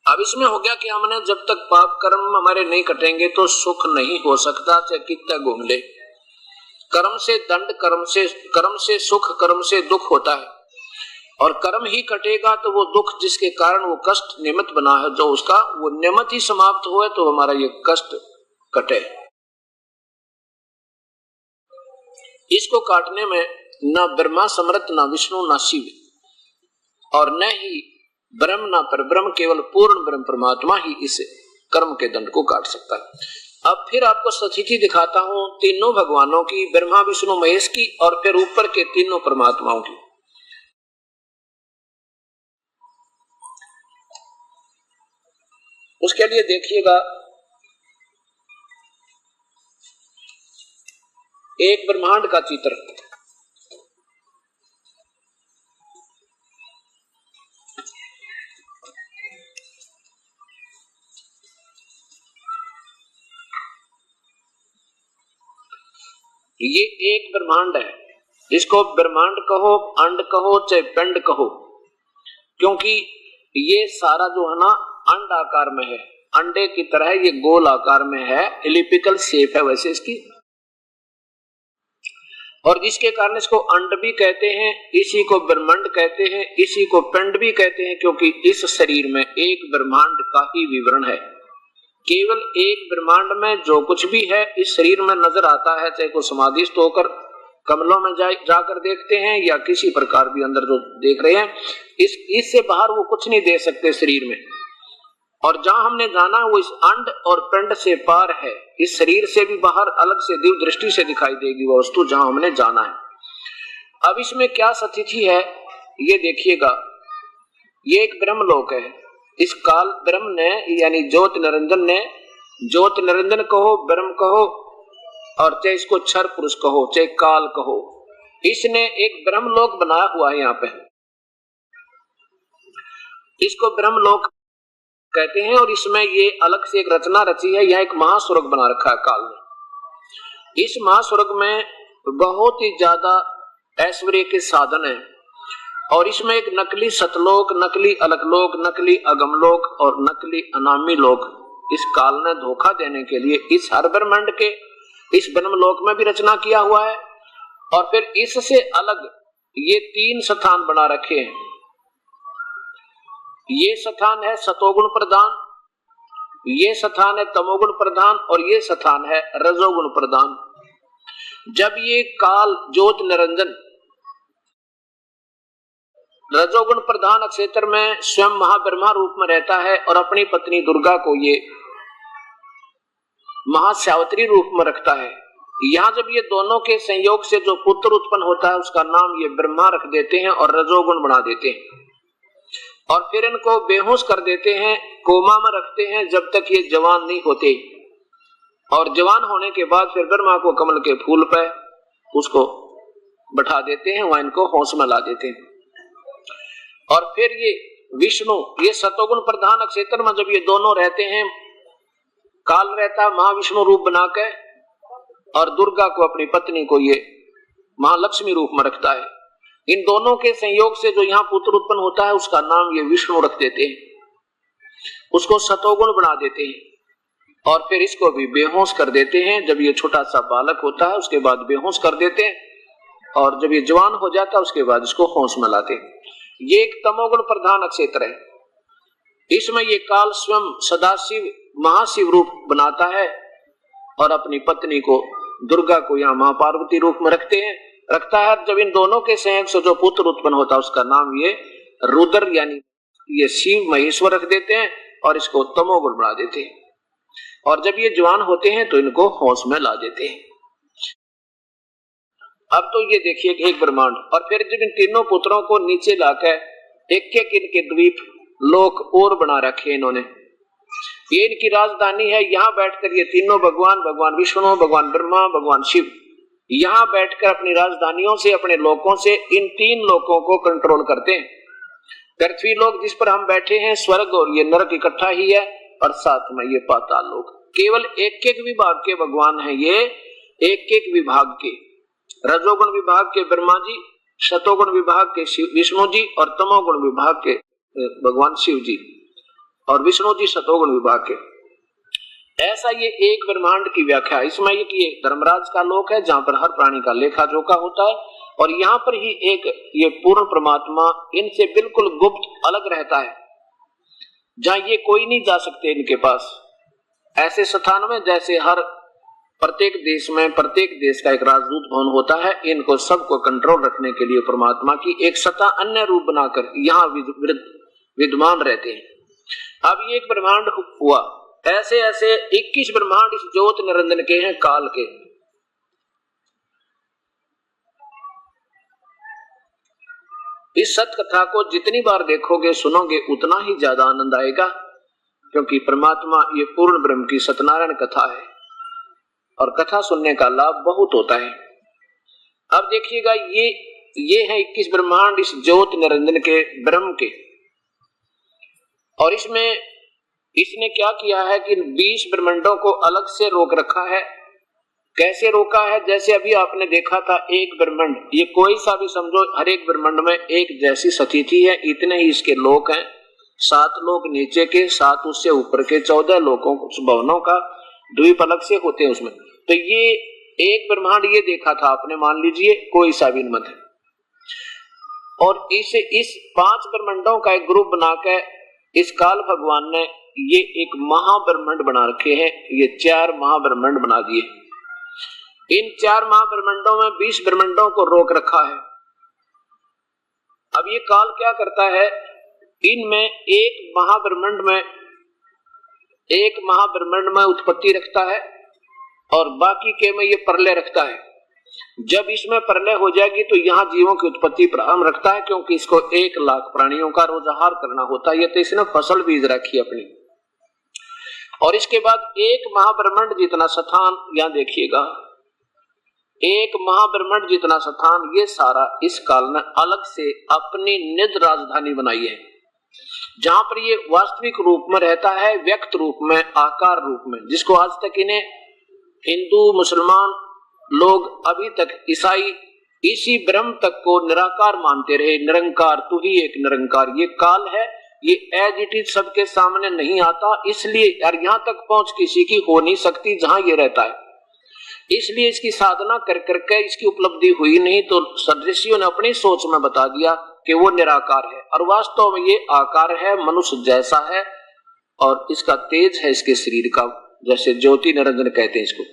अब इसमें हो गया कि हमने जब तक पाप कर्म हमारे नहीं कटेंगे तो सुख नहीं हो सकता, चाहे कितना घूम ले। कर्म से दंड, कर्म से सुख, कर्म से दुख होता है। और कर्म ही कटेगा तो वो दुख जिसके कारण वो कष्ट निमित्त बना है, जो उसका वो निमित्त ही समाप्त हुए तो हमारा ये कष्ट कटे। इसको काटने में न ब्रह्मा समर्थ, न विष्णु, न शिव, और न ही ब्रह्म न परब्रह्म, केवल पूर्ण ब्रह्म परमात्मा ही इस कर्म के दंड को काट सकता है। अब फिर आपको स्थिति दिखाता हूं तीनों भगवानों की, ब्रह्मा विष्णु महेश की, और फिर ऊपर के तीनों परमात्माओं की। उसके लिए देखिएगा एक ब्रह्मांड का चित्र। ये एक ब्रह्मांड है, इसको ब्रह्मांड कहो, अंड कहो, चाहे पिंड कहो, क्योंकि ये सारा जो है ना अंड आकार में है, अंडे की तरह ये गोल आकार में है, एलिप्टिकल शेप है वैसे इसकी, और जिसके कारण इसको अंड भी कहते हैं, इसी को ब्रह्मांड कहते हैं, इसी को पिंड भी कहते हैं, क्योंकि इस शरीर में एक ब्रह्मांड का ही विवरण है। केवल एक ब्रह्मांड में जो कुछ भी है इस शरीर में नजर आता है, चाहे को समाधिस्थ होकर कमलों में जाकर देखते हैं या किसी प्रकार भी अंदर जो देख रहे हैं, इससे बाहर वो कुछ नहीं देख सकते शरीर में। और जहां हमने जाना वो इस अंड और पिंड से पार है, इस शरीर से भी बाहर अलग से दिव्य दृष्टि से दिखाई देगी वो वस्तु जहां हमने जाना है। अब इसमें क्या स्थिति है ये देखिएगा। ये एक ब्रह्मलोक है, इस काल ब्रह्म ने यानी ज्योत निरंजन ने, ज्योत निरंजन कहो, ब्रह्म कहो, और चाहे इसको क्षर पुरुष कहो, चाहे काल कहो, इसने एक ब्रह्मलोक बनाया हुआ है। यहाँ पे इसको ब्रह्मलोक कहते हैं, और इसमें ये अलग से एक रचना रची है। यह एक महास्वर्ग बना रखा है काल ने। इस महास्वर्ग में बहुत ही ज्यादा ऐश्वर्य के साधन है, और इसमें एक नकली सतलोक, नकली अलकलोक, नकली अगमलोक और नकली अनामी लोक इस काल ने धोखा देने के लिए इस हर ब्रह्मांड के इस ब्रह्मलोक में भी रचना किया हुआ है। और फिर इससे अलग ये तीन स्थान बना रखे हैं। ये स्थान है सतोगुण प्रधान, ये स्थान है तमोगुण प्रधान, और ये स्थान है रजोगुण प्रधान। जब ये काल ज्योत निरंजन रजोगुण प्रधान क्षेत्र में स्वयं महाब्रह्मा रूप में रहता है और अपनी पत्नी दुर्गा को ये महासावित्री रूप में रखता है, यहाँ जब ये दोनों के संयोग से जो पुत्र उत्पन्न होता है उसका नाम ये ब्रह्मा रख देते हैं और रजोगुण बना देते हैं, और फिर इनको बेहोश कर देते हैं, कोमा में रखते हैं जब तक ये जवान नहीं होते। और जवान होने के बाद फिर ब्रह्मा को कमल के फूल पे उसको बैठा देते हैं, वहां इनको होश में ला देते हैं। और फिर ये विष्णु, ये सतोगुण प्रधान क्षेत्र में जब ये दोनों रहते हैं, काल रहता महाविष्णु रूप बना के, और दुर्गा को अपनी पत्नी को ये महालक्ष्मी रूप में रखता है। इन दोनों के संयोग से जो यहाँ पुत्र उत्पन्न होता है उसका नाम ये विष्णु रख देते हैं, उसको सतोगुण बना देते हैं, और फिर इसको भी बेहोश कर देते हैं। जब ये छोटा सा बालक होता है उसके बाद बेहोश कर देते हैं, और जब ये जवान हो जाता है उसके बाद इसको होश में लाते हैं। ये एक तमोगुण प्रधान क्षेत्र है। इसमें ये काल स्वयं सदाशिव महाशिव रूप बनाता है और अपनी पत्नी को दुर्गा को यहाँ मां पार्वती रूप में रखता है। जब इन दोनों के संयोग से जो पुत्र उत्पन्न होता है उसका नाम ये रुद्र यानी ये शिव महेश्वर रख देते हैं, और इसको तमोगुण बना देते हैं। और जब ये जवान होते हैं तो इनको होश में ला देते हैं। अब तो ये देखिए एक ब्रह्मांड, और फिर जब इन तीनों पुत्रों को नीचे लाकर एक एक इनके द्वीप लोक और बना रखे इन्होंने। ये इनकी राजधानी है। यहाँ बैठकर ये तीनों भगवान, भगवान विष्णु, भगवान ब्रह्मा, भगवान शिव, यहाँ बैठकर अपनी राजधानियों से, अपने लोकों से इन तीन लोकों को कंट्रोल करते हैं। पृथ्वी लोक जिस पर हम बैठे हैं, स्वर्ग और ये नरक इकट्ठा ही है, और साथ में ये पाताल लोक। केवल एक एक विभाग के भगवान हैं ये, एक एक विभाग के, रजोगुण विभाग के ब्रह्मा जी, शतोगुण विभाग के विष्णु जी, और तमोगुण विभाग के भगवान शिव जी। और विष्णु जी सतोगुण विभाग के। ऐसा ये एक ब्रह्मांड की व्याख्या। इसमें ये धर्मराज का लोक है जहां पर हर प्राणी का लेखा जोखा होता है, और यहाँ पर ही एक ये पूर्ण परमात्मा इनसे बिल्कुल गुप्त अलग रहता है, जहां ये कोई नहीं जा सकते इनके पास। ऐसे स्थान में जैसे हर प्रत्येक देश में प्रत्येक देश का एक राजदूत भवन होता है, इनको सबको कंट्रोल रखने के लिए परमात्मा की एक सत्ता अन्य रूप बनाकर यहाँ विद्यमान रहते हैं। अब ये एक ब्रह्मांड हुआ, ऐसे ऐसे 21 ब्रह्मांड इस ज्योत निरंजन के हैं, काल के। इस सत कथा को जितनी बार देखोगे सुनोगे उतना ही ज्यादा आनंद आएगा, क्योंकि परमात्मा ये पूर्ण ब्रह्म की सत्यनारायण कथा है और कथा सुनने का लाभ बहुत होता है। अब देखिएगा ये है 21 ब्रह्मांड इस ज्योत निरंजन के ब्रह्म के, और इसमें इसने क्या किया है कि 20 ब्रह्मांडों को अलग से रोक रखा है। कैसे रोका है? जैसे अभी आपने देखा था एक ब्रह्मांड, ये कोई सा भी समझो, हर एक ब्रह्मांड में एक जैसी स्थिति है, इतने ही इसके लोक हैं, 7 लोक नीचे के, 7 उससे ऊपर के, 14 लोकों भवनों का द्वीप अलग से होते हैं उसमें। तो ये एक ब्रह्मांड ये देखा था आपने, मान लीजिए कोई सा भी मत है, और इस 5 ब्रह्मांडों का एक ग्रुप बनाकर इस काल भगवान ने ये एक महाब्रह्मांड बना रखे हैं। ये 4 महाब्रह्मांड बना दिए। इन 4 महाब्रह्मांडों में 20 ब्रह्मांडों को रोक रखा है। अब ये काल क्या करता है, इनमें एक महाब्रह्मांड में उत्पत्ति रखता है और बाकी के में ये प्रलय रखता है। जब इसमें प्रलय हो जाएगी तो यहाँ जीवों की उत्पत्ति प्रारंभ रखता है, क्योंकि इसको 1 लाख प्राणियों का रोज आहार करना होता है। ये तो इसने फसल बीज रखी अपनी। और इसके बाद एक महाब्रह्मांड जितना स्थान, यहाँ देखिएगा, एक महाब्रह्मांड जितना स्थान, ये सारा इस काल ने अलग से अपनी निज राजधानी बनाई है, जहां पर ये वास्तविक रूप में रहता है, व्यक्त रूप में, आकार रूप में, जिसको आज तक इन्हें हिंदू मुसलमान लोग अभी तक ईसाई इसी ब्रह्म तक को निराकार मानते रहे। निरंकार, तू ही एक निरंकार। ये काल है, ये एज इट इज सबके सामने नहीं आता, इसलिए और यहाँ तक पहुंच किसी की हो नहीं सकती जहां ये रहता है। इसलिए इसकी साधना कर करके इसकी उपलब्धि हुई नहीं, तो सदृशियों ने अपनी सोच में बता दिया कि वो निराकार है, और वास्तव में ये आकार है, मनुष्य जैसा है, और इसका तेज है इसके शरीर का, जैसे ज्योति निरंजन कहते हैं इसको।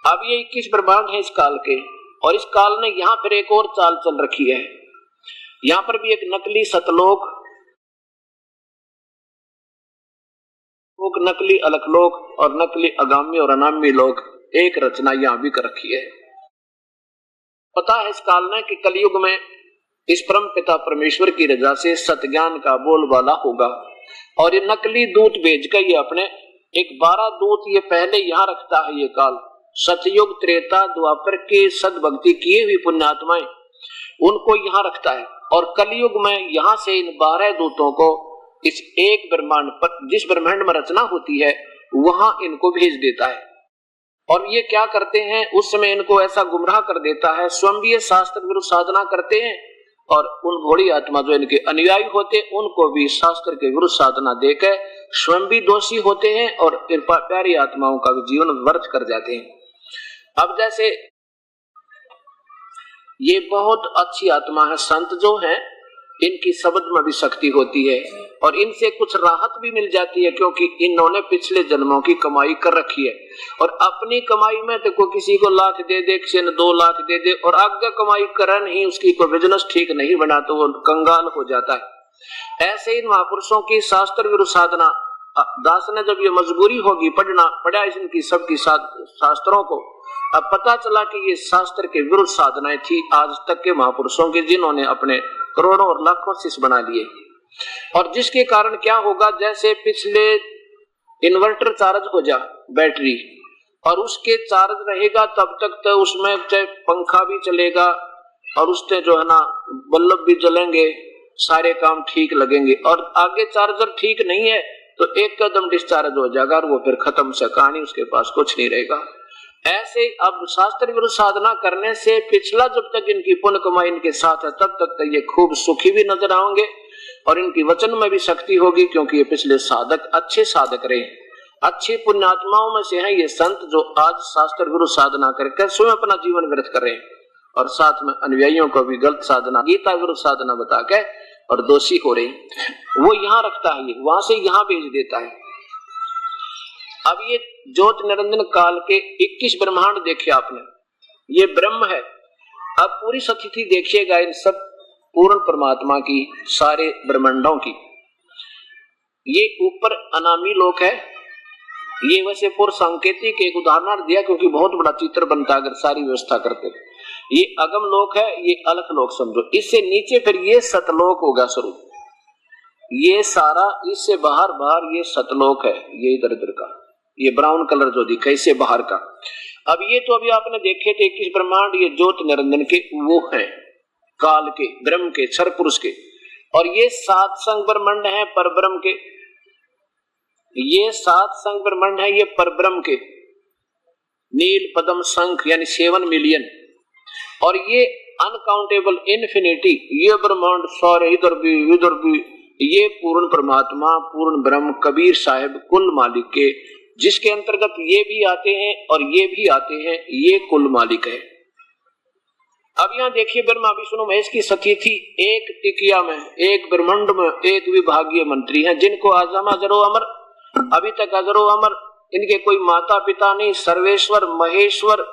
अब ये 21 ब्रह्मांड है इस काल के, और इस काल ने यहाँ पर एक और चाल चल रखी है। यहाँ पर भी एक नकली सतलोक, नकली अलकलोक और नकली अगामी और अनामी लोक, एक रचना यहाँ भी कर रखी है। पता है इस काल ने कि कलयुग में इस परम पिता परमेश्वर की रजा से सतज्ञान का बोलबाला होगा, और ये नकली दूत भेज कर ये अपने एक 12 दूत ये पहले यहाँ रखता है। ये काल सतयुग त्रेता द्वापर के सद्भक्ति किए हुए पुण्यात्माएं, उनको यहाँ रखता है, और कलयुग में यहाँ से इन 12 दूतों को इस एक ब्रह्मांड पर, जिस ब्रह्मांड में रचना होती है, वहां इनको भेज देता है। और ये क्या करते हैं, उस समय इनको ऐसा गुमराह कर देता है, स्वयं भी शास्त्र विरुद्ध साधना करते हैं, और उन भोली आत्मा जो इनके अनुयायी होते हैं उनको भी शास्त्र के विरुद्ध साधना देकर स्वयं भी दोषी होते हैं, और प्यारी आत्माओं का भी जीवन व्यर्थ कर जाते हैं। अब जैसे ये बहुत अच्छी आत्मा है, संत जो है, इनकी शब्द में भी शक्ति होती है, और इनसे कुछ राहत भी मिल जाती है, क्योंकि इन्होंने पिछले जन्मों की कमाई कर रखी है, और अपनी कमाई में तो कोई किसी को लाख दे दे, किसी ने 2 लाख दे दे, और आगे कमाई करे नहीं, उसकी कोई बिजनेस ठीक नहीं बना तो वो कंगाल हो जाता है। ऐसे इन महापुरुषों की शास्त्र विरुद्ध साधना, दास ने जब ये मजबूरी होगी पढ़ा इनकी सबकी शास्त्रों को, अब पता चला कि ये शास्त्र के विरुद्ध साधनाएं थी आज तक के महापुरुषों की, जिन्होंने अपने करोड़ों और लाखों शिष्य बना लिए, और जिसके कारण क्या होगा, जैसे पिछले इन्वर्टर चार्ज हो जा बैटरी, और उसके चार्ज रहेगा तब तक तो उसमें चाहे पंखा भी चलेगा, और उससे जो है ना बल्ब भी जलेंगे, सारे काम ठीक लगेंगे, और आगे चार्जर ठीक नहीं है तो एक कदम डिस्चार्ज हो जाएगा, और वो फिर खत्म से कहानी, उसके पास कुछ नहीं रहेगा। ऐसे अब शास्त्र विरुद्ध साधना करने से पिछला जब तक इनकी पुण्य कमाई इनके साथ है, तब तक ये खूब सुखी भी नजर आएंगे, और इनकी वचन में भी शक्ति होगी, क्योंकि ये पिछले साधक अच्छे साधक रहे, अच्छे पुण्यात्माओं में से हैं ये संत, जो आज शास्त्र गुरु साधना करके स्वयं अपना जीवन व्यर्थ कर रहे हैं और साथ में अनुयायियों को भी गलत साधना, गीता विरुद्ध साधना बता के और दोषी हो रहे हैं। वो यहाँ रखता है, ये वहां से यहाँ भेज देता है। अब ये ज्योत निरंजन काल के 21 ब्रह्मांड देखे आपने, ये ब्रह्म है। अब पूरी स्थिति देखिएगा इन सब पूर्ण परमात्मा की, सारे ब्रह्मांडों की। ये ऊपर अनामी लोक है, ये वैसे पूर्व सांकेतिक एक उदाहरण दिया क्योंकि बहुत बड़ा चित्र बनता अगर सारी व्यवस्था करते। ये अगम लोक है, ये अलख लोक समझो। इससे नीचे फिर ये सतलोक होगा स्वरूप, ये सारा इससे बाहर बाहर ये सतलोक है, ये इधर इधर का ये ब्राउन कलर जो दिखा इससे बाहर का। अब ये तो अभी आपने देखे थे 21 ब्रह्मांड, ये ज्योत निरंजन के वो हैं, काल के, ब्रह्म के, क्षर पुरुष के। और ये 7 संग ब्रह्मांड है पर ब्रह्म के, ये 7 संग ब्रह्मांड है ये पर ब्रह्म के, नील पद्म शंख यानी 7 मिलियन। और ये अनकाउंटेबल इन्फिनिटी, ये ब्रह्मांड सारे इधर भी, ये पूर्ण परमात्मा, पूर्ण ब्रह्म, कबीर साहिब कुल मालिक के, जिसके अंतर्गत ये भी आते हैं और ये भी आते हैं, ये कुल मालिक है। अब यहाँ देखिए ब्रह्मा विष्णु महेश की स्थिति एक टिकिया में, एक ब्रह्मांड में, एक विभागीय मंत्री हैं, जिनको आजम अजरो अमर, अभी तक अजरो अमर, इनके कोई माता पिता नहीं, सर्वेश्वर महेश्वर,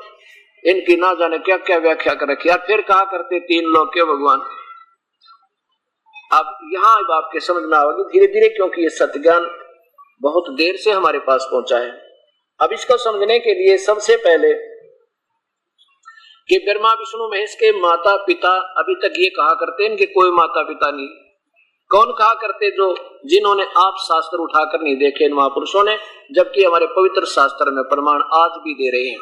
इनकी ना जाने क्या क्या व्याख्या कर रखी। फिर कहा करते 3 लोक के भगवान। अब यहाँ अब आपके समझ में आएगी धीरे धीरे, क्योंकि ये सत्य बहुत देर से हमारे पास पहुंचा है। अब इसको समझने के लिए सबसे पहले कि ब्रह्मा विष्णु महेश के माता पिता अभी तक ये कहा करते इनके कोई माता पिता नहीं। कौन कहा करते? जो जिन्होंने आप शास्त्र उठाकर नहीं देखे इन महापुरुषों ने, जबकि हमारे पवित्र शास्त्र में प्रमाण आज भी दे रहे हैं।